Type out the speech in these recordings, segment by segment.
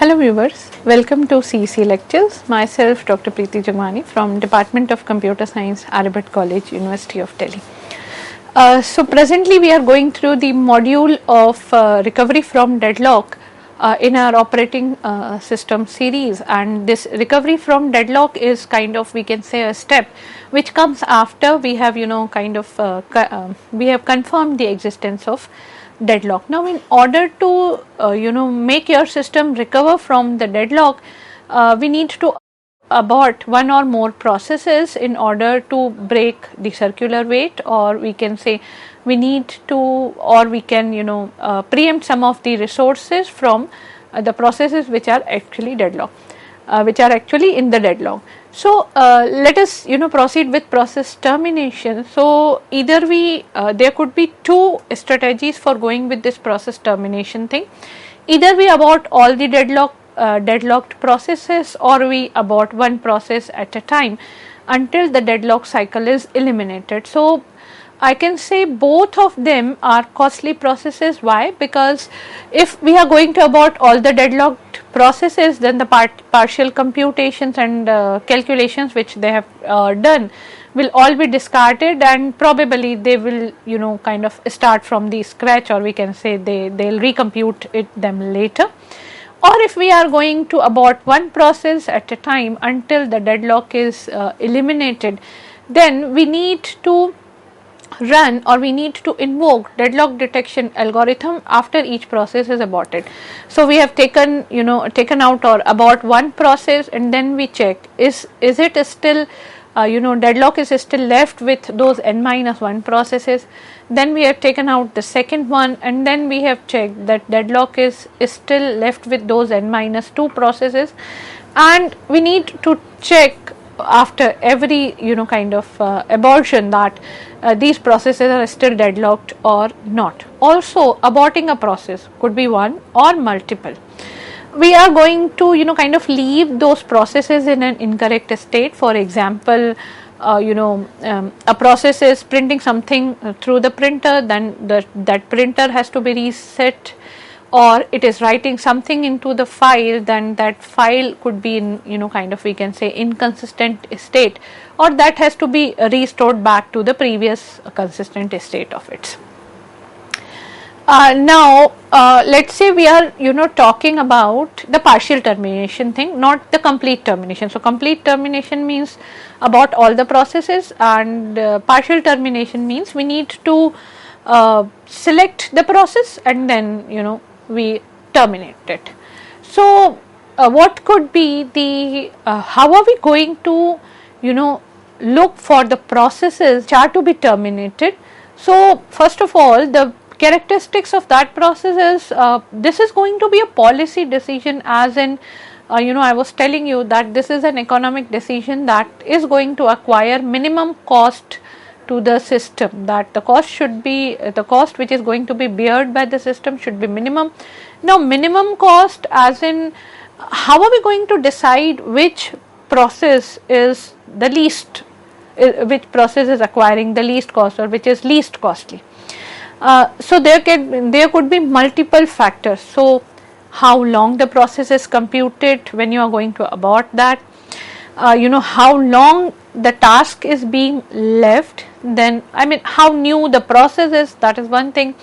Hello viewers, welcome to CEC lectures. Myself Dr. Preeti Jagmani from Department of Computer Science, Arabic College, University of Delhi. So presently we are going through the module of recovery from deadlock in our operating system series, and this recovery from deadlock is kind of, we can say, a step which comes after we have we have confirmed the existence of deadlock. Now in order to make your system recover from the deadlock, we need to abort one or more processes in order to break the circular wait, or we can say we need to, or we can preempt some of the resources from the processes which are actually deadlock, which are actually in the deadlock. So let us proceed with process termination. So either we there could be two strategies for going with this process termination thing. Either we abort all the deadlocked processes, or we abort one process at a time until the deadlock cycle is eliminated. So I can say both of them are costly processes. Why? Because if we are going to abort all the deadlocked processes, then the partial computations and calculations which they have done will all be discarded, and probably they will kind of start from the scratch, or we can say they'll recompute them later. Or if we are going to abort one process at a time until the deadlock is eliminated, then we need to run, or we need to invoke deadlock detection algorithm after each process is aborted. So we have taken out or abort one process, and then we check is it still deadlock is still left with those n-1 processes. Then we have taken out the second one, and then we have checked that deadlock is still left with those n-2 processes, and we need to check after every abortion that these processes are still deadlocked or not. Also, aborting a process could be one or multiple. We are going to leave those processes in an incorrect state. For example, a process is printing something through the printer, then that printer has to be reset, or it is writing something into the file, then that file could be in we can say inconsistent state, or that has to be restored back to the previous consistent state of its. Now let's say we are talking about the partial termination thing, not the complete termination. So complete termination means about all the processes, and partial termination means we need to select the process and then we terminate it. So what could be the how are we going to look for the processes which are to be terminated? So first of all, the characteristics of that process is this is going to be a policy decision, as in I was telling you that this is an economic decision that is going to acquire minimum cost to the system, that the cost should be the cost which is going to be beared by the system should be minimum. Now minimum cost, as in how are we going to decide which process is the least, which process is acquiring the least cost, or which is least costly? So there could be multiple factors. So how long the process is computed when you are going to abort that, how long the task is being left, then how new the process is, that is one thing.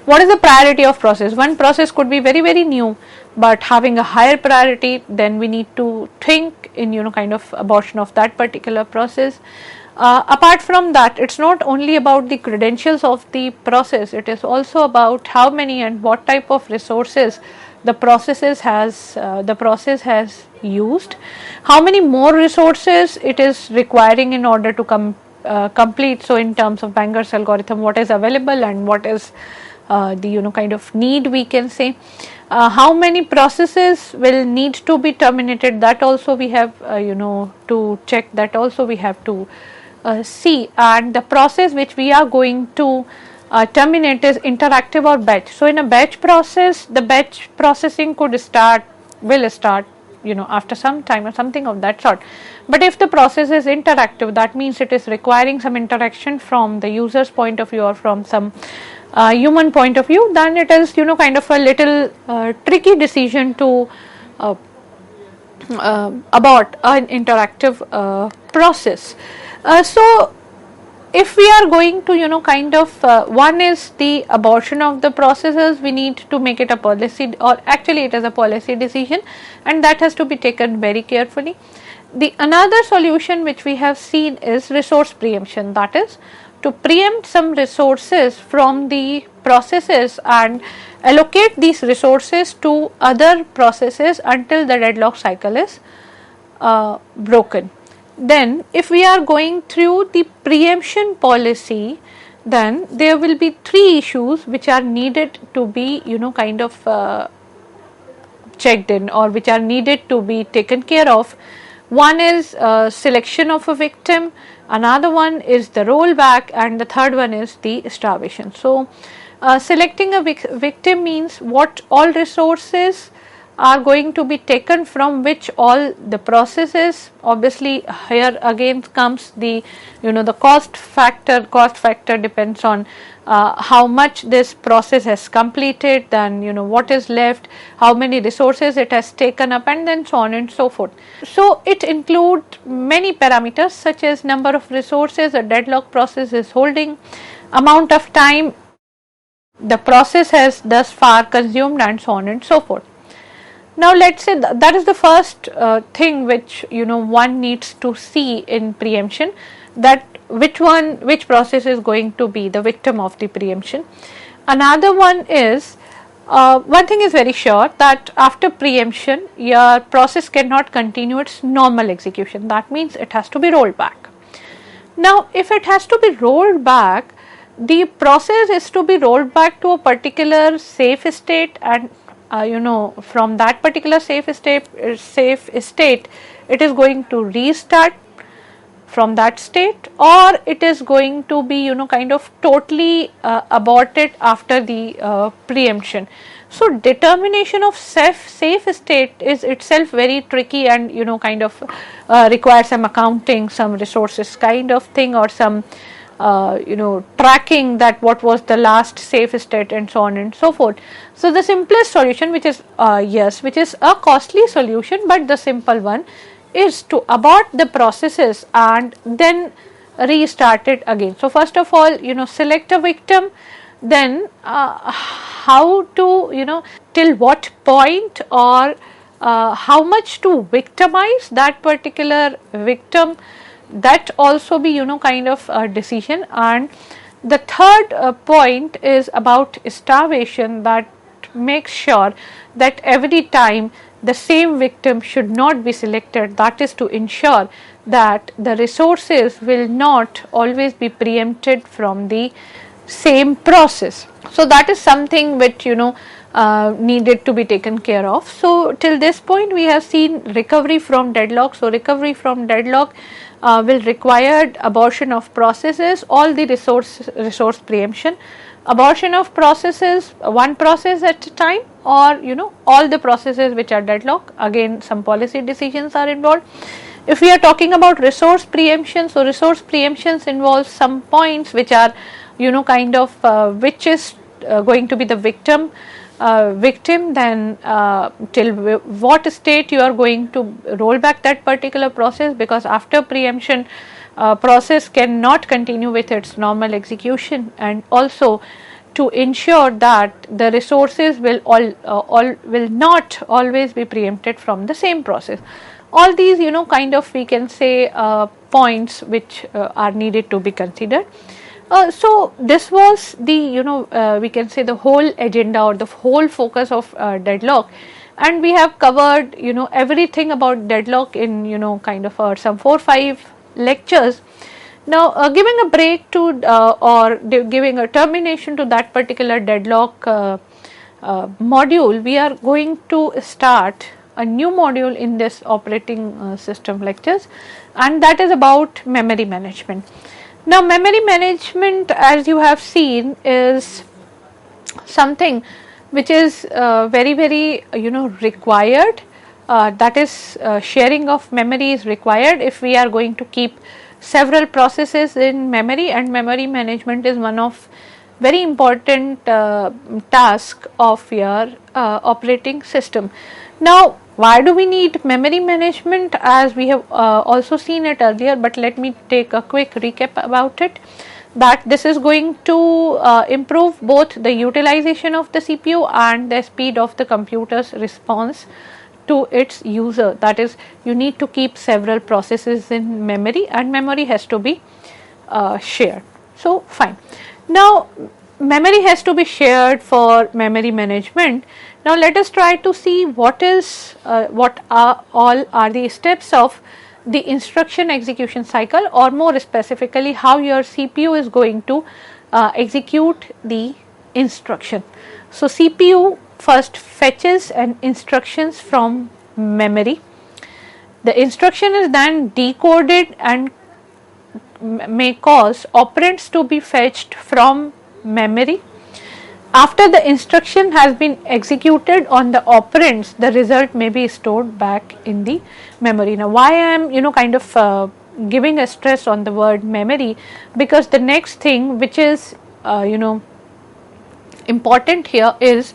What is the priority of process? One process could be very very new but having a higher priority, then we need to think in abortion of that particular process. Apart from that, it's not only about the credentials of the process, it is also about how many and what type of resources the process has used, how many more resources it is requiring in order to complete. So in terms of Banger's algorithm, what is available and what is the need, we can say. How many processes will need to be terminated, that also we have to check, that also we have to see. And the process which we are going to terminate is interactive or batch. So in a batch process, the batch processing will start after some time or something of that sort. But if the process is interactive, that means it is requiring some interaction from the user's point of view or from some human point of view, then it is a little tricky decision to about an interactive process. So if we are going to kind of one is the abortion of the processes, we need to make it a policy, or actually it is a policy decision, and that has to be taken very carefully. The another solution which we have seen is resource preemption, that is to preempt some resources from the processes and allocate these resources to other processes until the deadlock cycle is broken. Then if we are going through the preemption policy, then there will be three issues which are needed to be kind of checked in, or which are needed to be taken care of. One is selection of a victim, another one is the rollback, and the third one is the starvation. So selecting a victim means what all resources are going to be taken from which all the processes. Obviously here again comes the the cost factor. Cost factor depends on how much this process has completed, then what is left, how many resources it has taken up, and then so on and so forth. So it includes many parameters such as number of resources a deadlock process is holding, amount of time the process has thus far consumed, and so on and so forth. Now let us say that is the first thing which one needs to see in preemption, that which process is going to be the victim of the preemption. Another one is one thing is very sure, that after preemption your process cannot continue its normal execution, that means it has to be rolled back. Now if it has to be rolled back, the process is to be rolled back to a particular safe state, and from that particular safe state it is going to restart from that state, or it is going to be kind of totally aborted after the preemption. So determination of safe state is itself very tricky, and kind of requires some accounting, some resources kind of thing, or some tracking that what was the last safe state, and so on and so forth. So the simplest solution, which is which is a costly solution, but the simple one, is to abort the processes and then restart it again. So first of all select a victim, then how to till what point, or how much to victimize that particular victim, that also be kind of a decision. And the third point is about starvation, that makes sure that every time the same victim should not be selected, that is to ensure that the resources will not always be preempted from the same process. So that is something which needed to be taken care of. So till this point we have seen recovery from deadlock. So recovery from deadlock will require abortion of processes, all the resource preemption, abortion of processes, one process at a time, or all the processes which are deadlock. Again some policy decisions are involved. If we are talking about resource preemption, so resource preemptions involve some points which are kind of which is going to be the victim, then till what state you are going to roll back that particular process, because after preemption process cannot continue with its normal execution, and also to ensure that the resources will will not always be preempted from the same process. All these kind of we can say points which are needed to be considered. So this was the we can say the whole agenda or the whole focus of deadlock, and we have covered everything about deadlock in kind of some 4-5 lectures. Now giving a break to or giving a termination to that particular deadlock module, we are going to start a new module in this operating system lectures, and that is about memory management. Now memory management, as you have seen, is something which is very required, that is sharing of memory is required if we are going to keep several processes in memory, and memory management is one of very important task of your operating system. Now Why do we need memory management? As we have also seen it earlier, but let me take a quick recap about it. That this is going to improve both the utilization of the CPU and the speed of the computer's response to its user. That is, you need to keep several processes in memory, and memory has to be shared. So fine. Now memory has to be shared for memory management. Now let us try to see what are the steps of the instruction execution cycle, or more specifically how your CPU is going to execute the instruction. So CPU first fetches an instructions from memory. The instruction is then decoded and may cause operands to be fetched from memory. After the instruction has been executed on the operands, the result may be stored back in the memory. Now why I am kind of giving a stress on the word memory, because the next thing which is important here is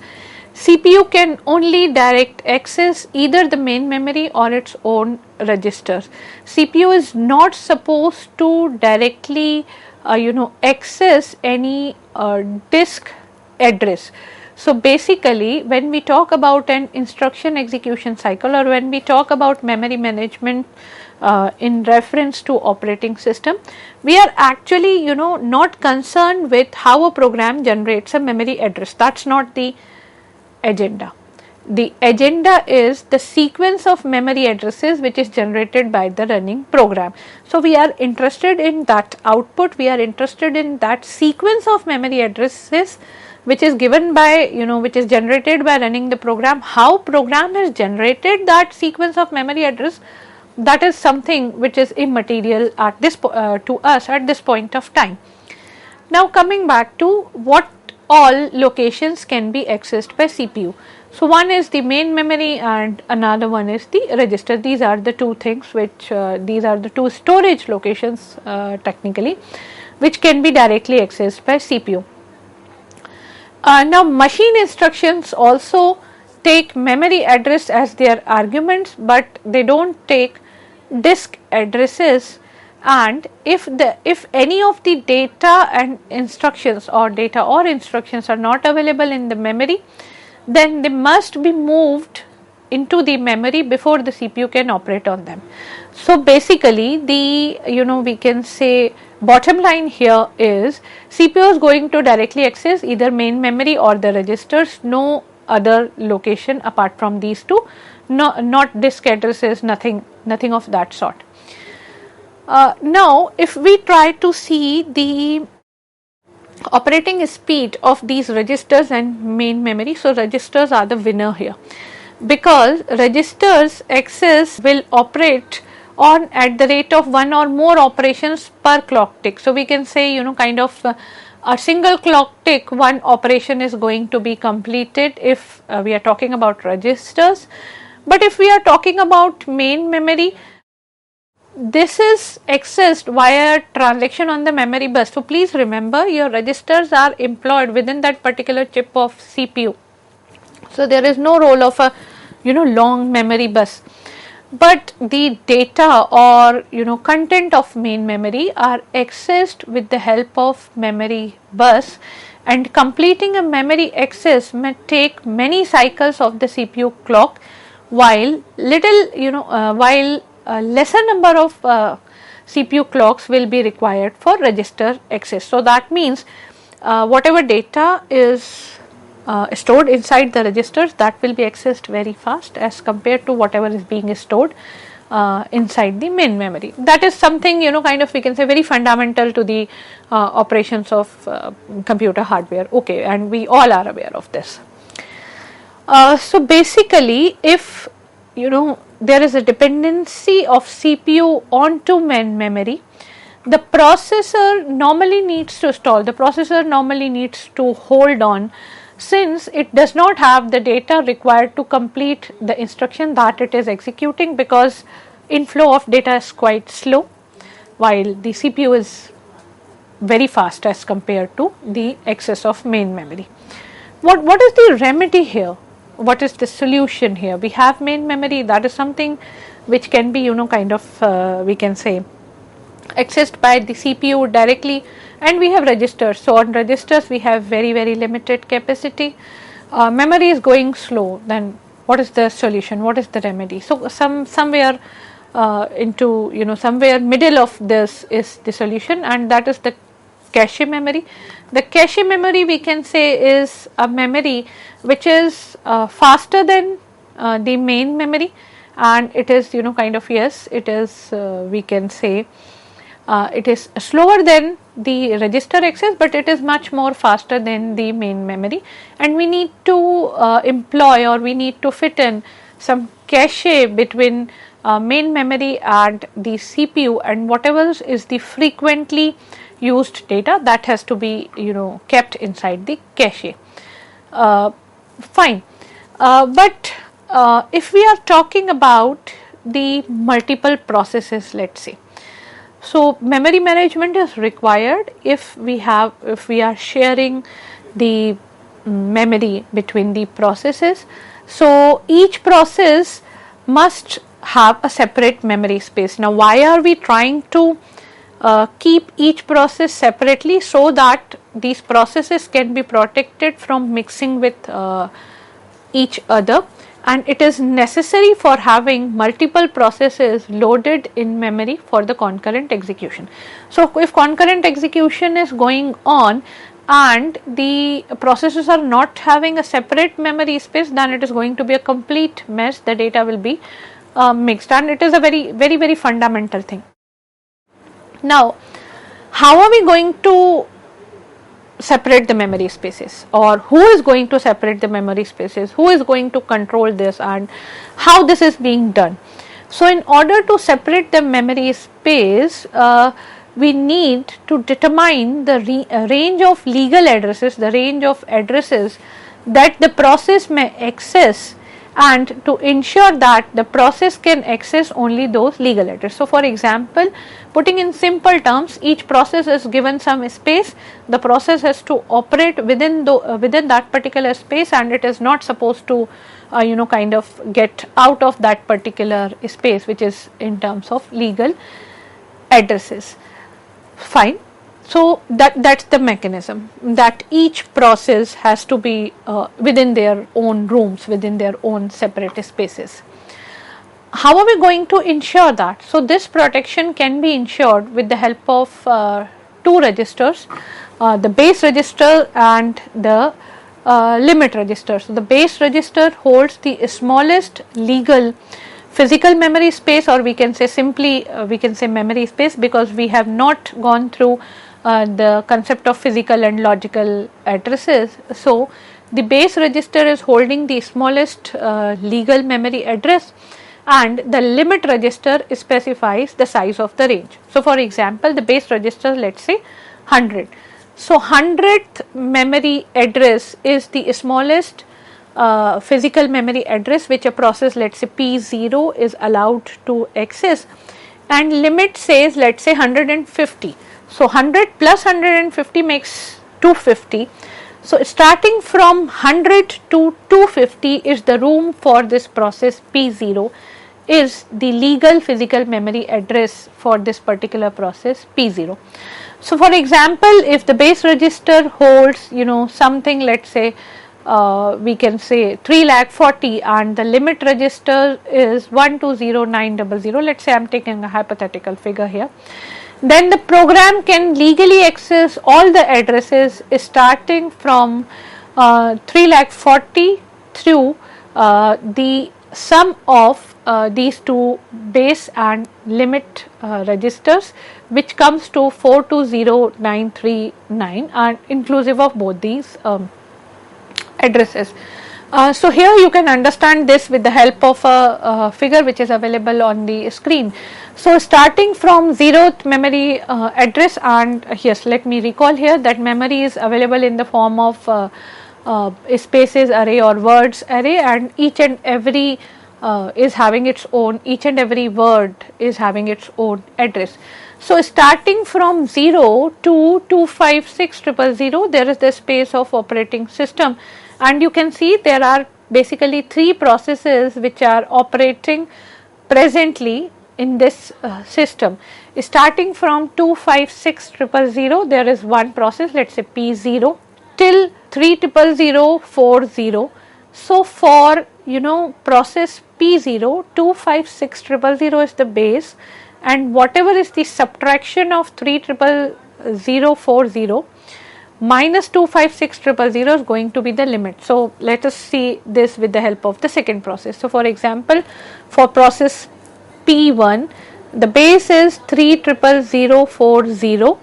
CPU can only direct access either the main memory or its own registers. CPU is not supposed to directly access any disk address. So basically when we talk about an instruction execution cycle, or when we talk about memory management in reference to operating system, we are actually not concerned with how a program generates a memory address. That's not the agenda. The agenda is the sequence of memory addresses which is generated by the running program. So we are interested in that output, we are interested in that sequence of memory addresses which is given by which is generated by running the program. How program has generated that sequence of memory address, that is something which is immaterial at this to us at this point of time. Now coming back to what all locations can be accessed by CPU. So one is the main memory and another one is the register. These are the two things which these are the two storage locations technically, which can be directly accessed by CPU. Now machine instructions also take memory address as their arguments, but they don't take disk addresses. And if any of the data and instructions or instructions are not available in the memory, then they must be moved into the memory before the CPU can operate on them. So basically the we can say bottom line here is CPU is going to directly access either main memory or the registers, no other location apart from these two, not disk addresses, nothing of that sort. Now if we try to see the operating speed of these registers and main memory, so registers are the winner here, because registers access will operate on at the rate of one or more operations per clock tick. So we can say kind of a single clock tick, one operation is going to be completed if we are talking about registers. But if we are talking about main memory, this is accessed via transaction on the memory bus. So please remember, your registers are employed within that particular chip of CPU. So there is no role of a long memory bus, but the data or content of main memory are accessed with the help of memory bus, and completing a memory access may take many cycles of the CPU clock, while lesser number of CPU clocks will be required for register access. So that means whatever data is stored inside the registers, that will be accessed very fast as compared to whatever is being stored inside the main memory. That is something kind of we can say very fundamental to the operations of computer hardware. Okay, and we all are aware of this. So basically, if there is a dependency of CPU onto main memory, the processor normally needs to stall, the processor normally needs to hold on, since it does not have the data required to complete the instruction that it is executing, because inflow of data is quite slow while the CPU is very fast as compared to the access of main memory. What is the remedy here? what is the solution here? We have main memory, that is something which can be kind of we can say accessed by the CPU directly, and we have registers. So on registers we have very limited capacity. Memory is going slow, then what is the solution, what is the remedy? So somewhere into somewhere middle of this is the solution, and that is the cache memory. The cache memory, we can say, is a memory which is faster than the main memory, and it is kind of, yes, it is we can say it is slower than the register access, but it is much more faster than the main memory, and we need to employ, or we need to fit in some cache between main memory and the CPU, and whatever is the frequently used data, that has to be kept inside the cache. Fine, but if we are talking about the multiple processes, let's say, so memory management is required if we are sharing the memory between the processes. So each process must have a separate memory space. Now why are we trying to keep each process separately? So that these processes can be protected from mixing with each other, and it is necessary for having multiple processes loaded in memory for the concurrent execution. So if concurrent execution is going on and the processes are not having a separate memory space, then it is going to be a complete mess. The data will be mixed, and it is a very fundamental thing. Now, how are we going to separate the memory spaces, or who is going to separate the memory spaces, who is going to control this, and how this is being done? So in order to separate the memory space, we need to determine the range of legal addresses, the range of addresses that the process may access, and to ensure that the process can access only those legal addresses. So for example, putting in simple terms, each process is given some space, the process has to operate within that particular space, and it is not supposed to kind of get out of that particular space, which is in terms of legal addresses. Fine. So that's the mechanism, that each process has to be within their own rooms, within their own separate spaces. How are we going to ensure that? So this protection can be ensured with the help of two registers, the base register and the limit register. So the base register holds the smallest legal physical memory space, or we can say simply we can say memory space, because we have not gone through the concept of physical and logical addresses. So the base register is holding the smallest legal memory address, and the limit register specifies the size of the range. So for example, the base register, let's say 100. So 100th memory address is the smallest physical memory address which a process, let's say P0, is allowed to access, and limit says, let's say 150. So 100 plus 150 makes 250. So starting from 100 to 250 is the room for this process P0, is the legal physical memory address for this particular process P0. So for example, if the base register holds something, let's say we can say 3,40,000, and the limit register is 120,900, let's say I am taking a hypothetical figure here, then the program can legally access all the addresses starting from 3,40,000 through the sum of these two base and limit registers, which comes to 420,939, and inclusive of both these addresses. So here you can understand this with the help of a figure which is available on the screen. So starting from 0th memory address, and yes, let me recall here that memory is available in the form of spaces array or words array, and each and every is having its own, each and every word is having its own address. So starting from 0 to 256,000, there is the space of operating system, and you can see there are basically 3 processes which are operating presently in this system. Starting from 256,000, there is one process, let us say P0 till 300,040. So for process P0, 256,000 is the base, and whatever is the subtraction of 300,040 minus 256,000 is going to be the limit. So let us see this with the help of the second process. So for example, for process P1, the base is 300,040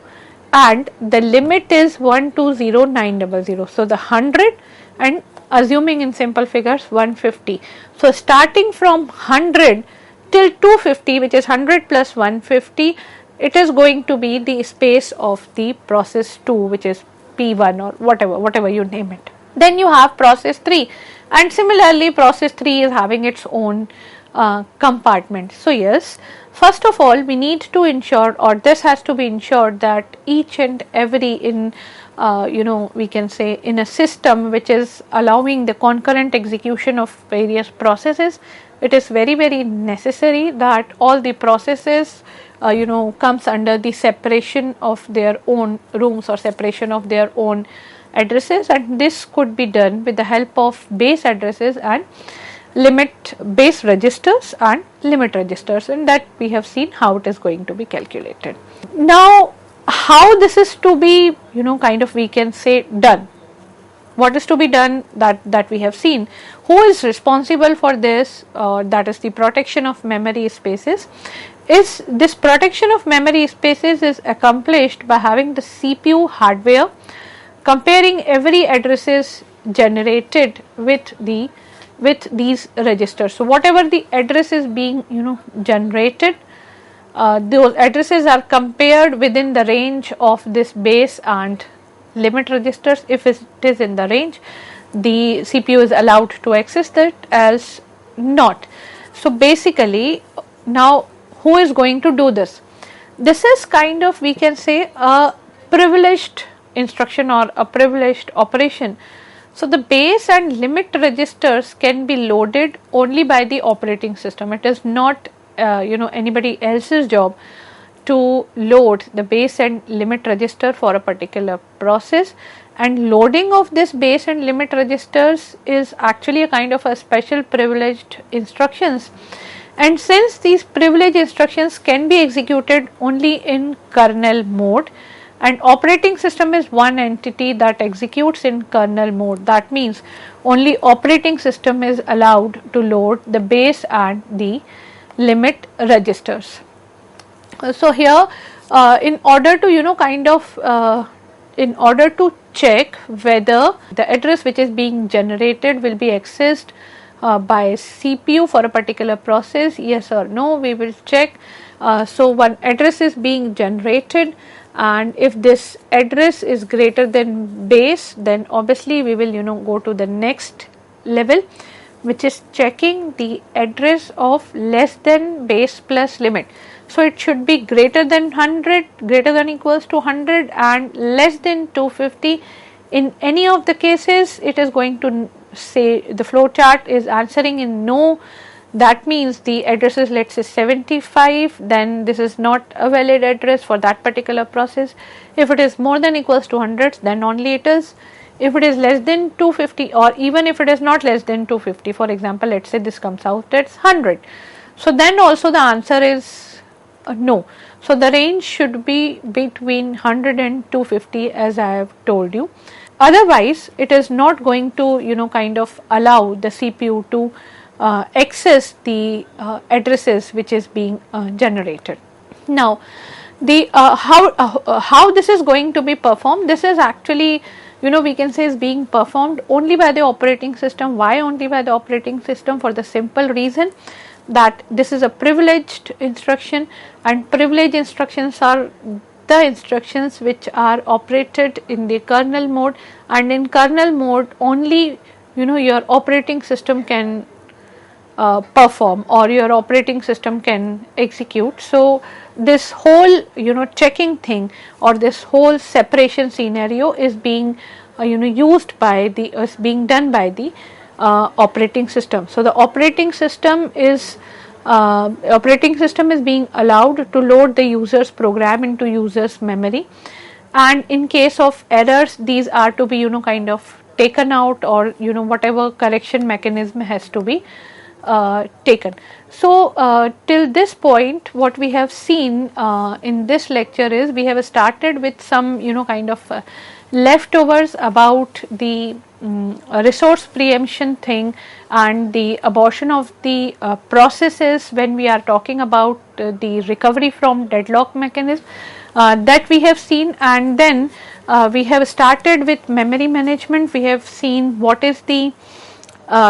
and the limit is 120,900. So the 100 and assuming in simple figures 150. So starting from 100 till 250, which is 100 plus 150, it is going to be the space of the process 2, which is P1 or whatever you name it. Then you have process 3, and similarly process 3 is having its own compartment. So yes, first of all we need to ensure, or this has to be ensured, that each and every in we can say in a system which is allowing the concurrent execution of various processes, it is very necessary that all the processes comes under the separation of their own rooms or separation of their own addresses, and this could be done with the help of base addresses and limit base registers and limit registers, and that we have seen how it is going to be calculated. Now how this is to be we can say done, what is to be done, that we have seen. Who is responsible for this? That is the protection of memory spaces. Is this protection of memory spaces is accomplished by having the CPU hardware comparing every addresses generated with these registers. So whatever the address is being generated, those addresses are compared within the range of this base and limit registers. If it is in the range, the CPU is allowed to access that, as not. So basically now who is going to do this? This is we can say a privileged instruction or a privileged operation. So the base and limit registers can be loaded only by the operating system. It is not anybody else's job to load the base and limit register for a particular process, and loading of this base and limit registers is actually a a special privileged instructions. And since these privileged instructions can be executed only in kernel mode, and operating system is one entity that executes in kernel mode, that means only operating system is allowed to load the base and the limit registers. So here in order to in order to check whether the address which is being generated will be accessed by CPU for a particular process, yes or no, we will check. So one address is being generated, and if this address is greater than base, then obviously we will go to the next level, which is checking the address of less than base plus limit. So it should be greater than 100, greater than equals to 100 and less than 250. In any of the cases, it is going to say the flow chart is answering in no. That means the address is, let's say 75, then this is not a valid address for that particular process. If it is more than equals to 100, then only it is. If it is less than 250, or even if it is not less than 250, for example, let's say this comes out as 100. So then also the answer is no. So the range should be between 100 and 250, as I have told you. Otherwise, it is not going to allow the CPU to access the addresses which is being generated. Now the how this is going to be performed, this is actually we can say is being performed only by the operating system. Why only by the operating system? For the simple reason that this is a privileged instruction, and privileged instructions are the instructions which are operated in the kernel mode, and in kernel mode only your operating system can perform, or your operating system can execute. So this whole checking thing, or this whole separation scenario is being used by the is being done by the operating system. So, the operating system is being allowed to load the user's program into user's memory, and in case of errors these are to be kind of taken out, or whatever correction mechanism has to be taken. So, till this point what we have seen in this lecture is we have started with some kind of leftovers about the resource preemption thing and the abortion of the processes when we are talking about the recovery from deadlock mechanism that we have seen, and then we have started with memory management. We have seen what is the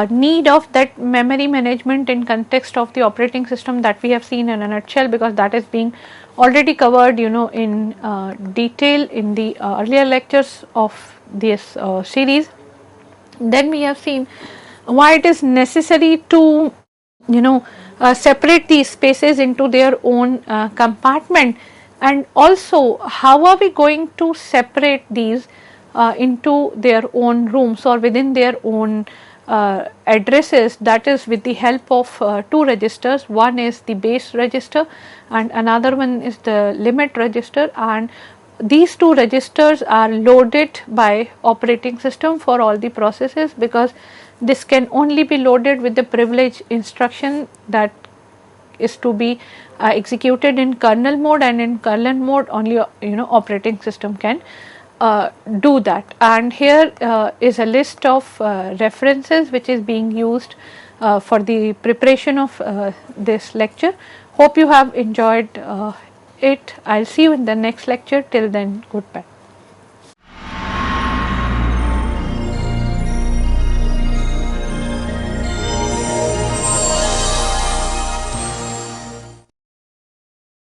need of that memory management in context of the operating system, that we have seen in a nutshell, because that is being already covered in detail in the earlier lectures of this series. Then we have seen why it is necessary to separate these spaces into their own compartment, and also how are we going to separate these into their own rooms or within their own addresses, that is with the help of two registers. One is the base register and another one is the limit register, and these two registers are loaded by operating system for all the processes, because this can only be loaded with the privilege instruction that is to be executed in kernel mode, and in kernel mode only operating system can do that. And here is a list of references which is being used for the preparation of this lecture. Hope you have enjoyed it. I will see you in the next lecture. Till then, goodbye.